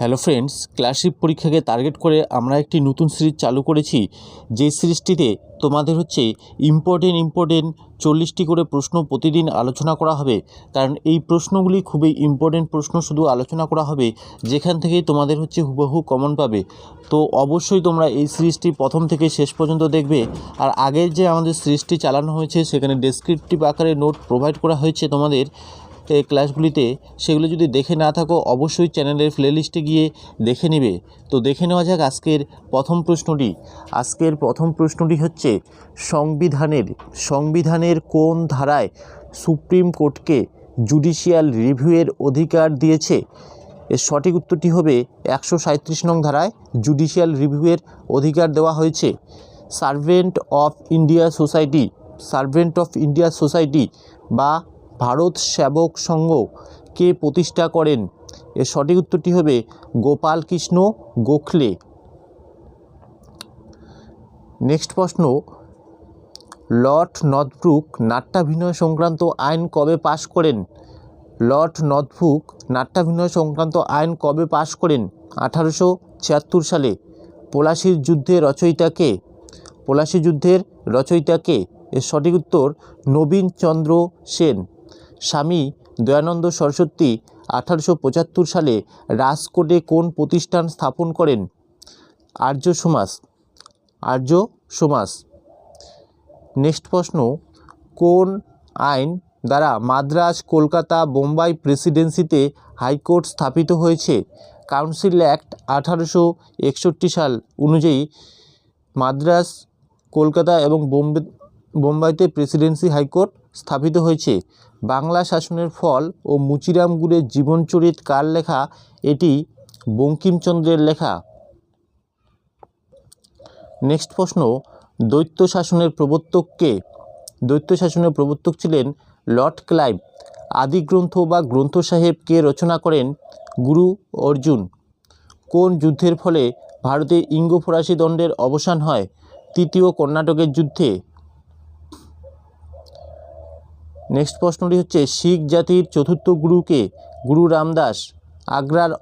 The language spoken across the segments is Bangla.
হ্যালো ফ্রেন্ডস, ক্লাসিক পরীক্ষাকে টার্গেট করে আমরা একটি নতুন সিরিজ চালু করেছি। যে সিরিজটিতে তোমাদের ইম্পর্টেন্ট 40টি করে প্রশ্ন প্রতিদিন আলোচনা করা হবে। কারণ এই প্রশ্নগুলি খুবই ইম্পর্টেন্ট প্রশ্ন, শুধু আলোচনা করা হবে, যেখান থেকেই তোমাদের হুবহু কমন পাবে। তো অবশ্যই তোমরা এই সিরিজটি প্রথম থেকে শেষ পর্যন্ত দেখবে। আর আগের যে আমাদের সিরিজটি চালানো হয়েছে সেখানে ডেসক্রিপটিভ আকারে নোট প্রোভাইড করা হয়েছে তোমাদের ক্লাসগুলিতে, সেগুলো যদি দেখে না থাকো অবশ্যই চ্যানেলের প্লেলিস্টে গিয়ে দেখে নেবে। তো দেখে নেওয়া যাক আজকের প্রথম প্রশ্নটি হচ্ছে সংবিধানের কোন ধারায় সুপ্রিম কোর্টকে জুডিশিয়াল রিভিউয়ের অধিকার দিয়েছে? এর সঠিক উত্তরটি হবে 137 নং ধারায় জুডিশিয়াল রিভিউয়ের অধিকার দেওয়া হয়েছে। সার্ভেন্ট অফ ইন্ডিয়া সোসাইটি বা ভারত সেবক সংঘ কে প্রতিষ্ঠা করেন? এর সঠিক উত্তরটি হবে গোপাল কৃষ্ণ গোখলে। নেক্সট প্রশ্ন, লর্ড নর্থব্রুক নাট্যাভিনয় সংক্রান্ত আইন কবে পাশ করেন? 1876 সালে। পলাশির যুদ্ধের রচয়িতা কে? এর সঠিক উত্তর নবীনচন্দ্র সেন। স্বামী দয়ানন্দ সরস্বতী 1875 সালে রাজকোটে কোন প্রতিষ্ঠান স্থাপন করেন? আর্য সমাজ। নেক্সট প্রশ্ন, কোন আইন দ্বারা মাদ্রাজ, কলকাতা, বোম্বাই প্রেসিডেন্সিতে হাইকোর্ট স্থাপিত হয়েছে? কাউন্সিল অ্যাক্ট 1861 সাল অনুযায়ী মাদ্রাজ, কলকাতা এবং বোম্বাইতে প্রেসিডেন্সি হাইকোর্ট স্থাপিত হয়েছে। বাংলা শাসনের ফল ও মুচিরাম গুড়ের জীবনচরিত কার লেখা? এটি বঙ্কিমচন্দ্রের লেখা। নেক্সট প্রশ্ন, দ্বৈত শাসনের প্রবর্তক ছিলেন লর্ড ক্লাইভ। আদি গ্রন্থ বা গ্রন্থ সাহেব কে রচনা করেন? গুরু অর্জুন। কোন যুদ্ধের ফলে ভারতে ইঙ্গ ফরাসি দ্বন্দ্বের অবসান হয়? তৃতীয় কর্ণাটকের যুদ্ধে। নেক্সট প্রশ্নটি হচ্ছে, শিখ জাতির চতুর্থ গুরুকে? গুরু রামদাস। আগ্রার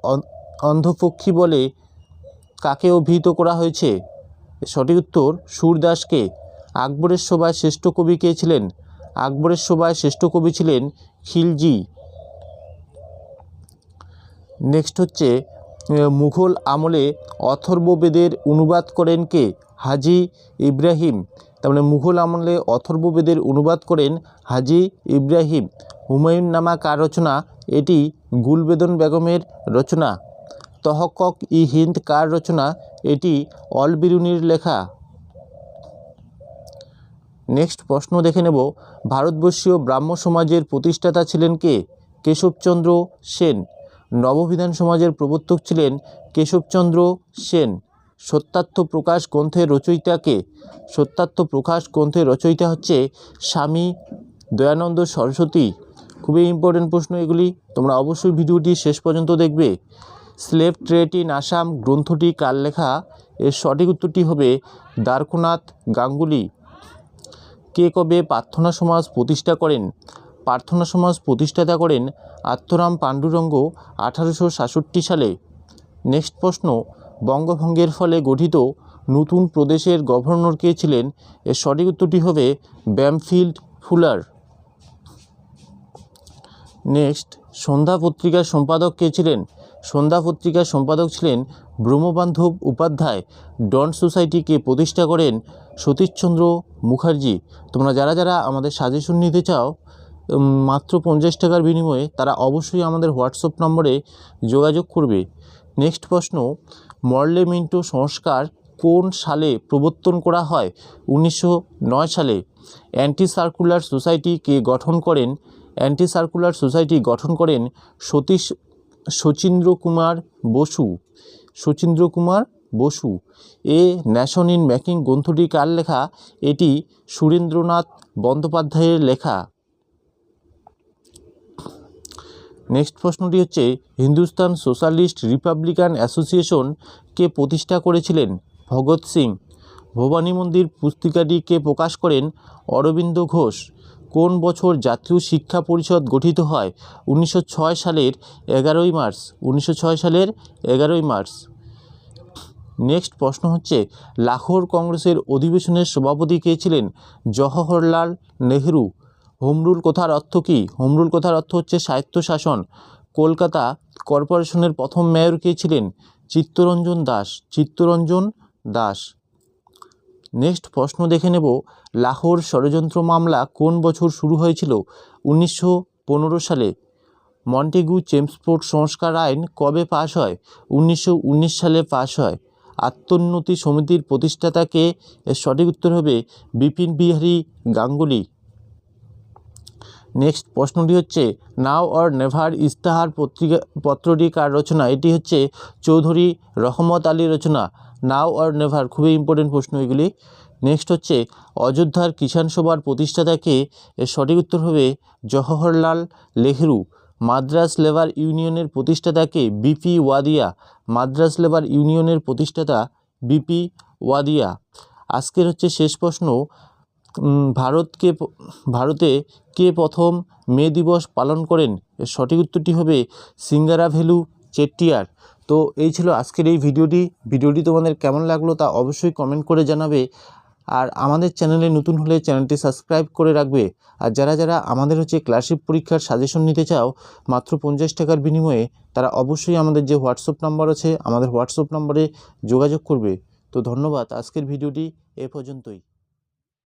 অন্ধপক্ষী বলে কাকে অভিহিত করা হয়েছে? সঠিক উত্তর সূরদাসকে। আকবরের সভায় শ্রেষ্ঠ কবি কে ছিলেন? আকবরের সভায় শ্রেষ্ঠ কবি ছিলেন খিলজি। নেক্সট হচ্ছে, মুঘল আমলে অথর্ববেদের অনুবাদ করেন কে? হাজি ইব্রাহিম। তার মানে মুঘল আমলে অথর্ববেদের অনুবাদ করেন হাজি ইব্রাহিম। হুমায়ুন নামা কার রচনা? এটি গুলবেদন বেগমের রচনা। তহক্কক ই হিন্দ কার রচনা? এটি অল বিরুনির লেখা। নেক্সট প্রশ্ন দেখে নেব, ভারতবর্ষীয় ব্রাহ্ম সমাজের প্রতিষ্ঠাতা ছিলেন কে? কেশবচন্দ্র সেন। নববিধান সমাজের প্রবর্তক ছিলেন কেশবচন্দ্র সেন। সত্যার্থ প্রকাশ গ্রন্থের রচয়িতা কে? সত্যার্থ প্রকাশ গ্রন্থের রচয়িতা হচ্ছে স্বামী দয়ানন্দ সরস্বতী। খুবই ইম্পর্টেন্ট প্রশ্ন এগুলি, তোমরা অবশ্যই ভিডিওটি শেষ পর্যন্ত দেখবে। স্লেভ ট্রেড ইন আসাম গ্রন্থটি কার লেখা? এর সঠিক উত্তরটি হবে দ্বারকানাথ গাঙ্গুলি। কে কবে প্রার্থনা সমাজ প্রতিষ্ঠা করেন? প্রার্থনা সমাজ প্রতিষ্ঠাতা করেন আত্মারাম পাণ্ডুরঙ্গ 1866 সালে। নেক্সট প্রশ্ন, বঙ্গভঙ্গের ফলে গঠিত নতুন প্রদেশের গভর্নর কে ছিলেন? এর সঠিক উত্তরটি হবে ব্যামফিল্ড ফুলার। নেক্সট, সন্ধ্যা পত্রিকার সম্পাদক কে ছিলেন? সন্ধ্যা পত্রিকার সম্পাদক ছিলেন ব্রহ্মবান্ধব উপাধ্যায়। ডন সোসাইটিকে প্রতিষ্ঠা করেন সতীশচন্দ্র মুখার্জি। তোমরা যারা আমাদের সাজেশন নিতে চাও মাত্র 50 টাকার বিনিময়ে, তারা অবশ্যই আমাদের হোয়াটসঅ্যাপ নম্বরে যোগাযোগ করবে। নেক্সট প্রশ্ন, মর্লে মিন্টো সংস্কার কোন সালে প্রবর্তন করা হয়? 1909 সালে। অ্যান্টি সার্কুলার সোসাইটিকে গঠন করেন? অ্যান্টি সার্কুলার সোসাইটি গঠন করেন Sachindra Kumar Basu. A nation in making গ্রন্থটি কার লেখা? এটি সুরেন্দ্রনাথ বন্দ্যোপাধ্যায়ের লেখা। নেক্সট প্রশ্নটি হচ্ছে, হিন্দুস্তান সোশ্যালিস্ট রিপাবলিকান অ্যাসোসিয়েশন কে প্রতিষ্ঠা করেছিলেন? ভগৎ সিং। ভবানী মন্দির পুস্তিকাটি কে প্রকাশ করেন? অরবিন্দ ঘোষ। কোন বছর জাতীয় শিক্ষা পরিষদ গঠিত হয়? 1906 সালের 11ই মার্চ। 1906 সালের 11ই মার্চ। নেক্সট প্রশ্ন হচ্ছে, লাহোর কংগ্রেসের অধিবেশনের সভাপতি কে ছিলেন? জওহরলাল নেহেরু। হোম রুল কথার অর্থ কী? হোম রুল কথার অর্থ হচ্ছে স্বায়ত্তশাসন। কলকাতা কর্পোরেশনের প্রথম মেয়র কে ছিলেন? চিত্তরঞ্জন দাস। চিত্তরঞ্জন দাস। নেক্সট প্রশ্ন দেখে নেব, লাহোর ষড়যন্ত্র মামলা কোন বছর শুরু হয়েছিল? 1915 সালে। মন্টেগু চেমসফোর্ড সংস্কার আইন কবে পাশ হয়? 1919 সালে পাশ হয়। আত্মোন্নতি সমিতির প্রতিষ্ঠাতা কে? এর সঠিক উত্তর হবে বিপিন বিহারী গাঙ্গুলি। নেক্সট প্রশ্নটি হচ্ছে, নাও অর নেভার ইস্তাহার পত্রটি কার রচনা? এটি হচ্ছে চৌধুরী রহমত আলীর রচনা। নাও অর নেভার, খুবই ইম্পর্টেন্ট প্রশ্ন এগুলি। নেক্সট হচ্ছে, অযোধ্যার কিষাণ সভার প্রতিষ্ঠাতা কে? এর সঠিক উত্তর হবে জওহরলাল নেহেরু। মাদ্রাজ লেবার ইউনিয়নের প্রতিষ্ঠাতা কে? বিপি ওয়াদিয়া। মাদ্রাজ লেবার ইউনিয়নের প্রতিষ্ঠাতা বিপি ওয়াদিয়া। আজকের হচ্ছে শেষ প্রশ্ন, ভারতে কে প্রথম মে দিবস পালন করেন? এর সঠিক উত্তরটি হবে সিঙ্গারাভেলু চেট্টিয়ার। তো এই ছিল আজকের এই ভিডিওটি তোমাদের কেমন লাগলো তা অবশ্যই কমেন্ট করে জানাবে। আর আমাদের চ্যানেলে নতুন হলে চ্যানেলটি সাবস্ক্রাইব করে রাখবে। আর যারা আমাদের হচ্ছে ক্লাসিক পরীক্ষার সাজেশন নিতে চাও মাত্র 50 টাকার বিনিময়ে, তারা অবশ্যই আমাদের যে হোয়াটসঅ্যাপ নাম্বার আছে আমাদের হোয়াটসঅ্যাপ নম্বরে যোগাযোগ করবে। তো ধন্যবাদ, আজকের ভিডিওটি এ পর্যন্তই।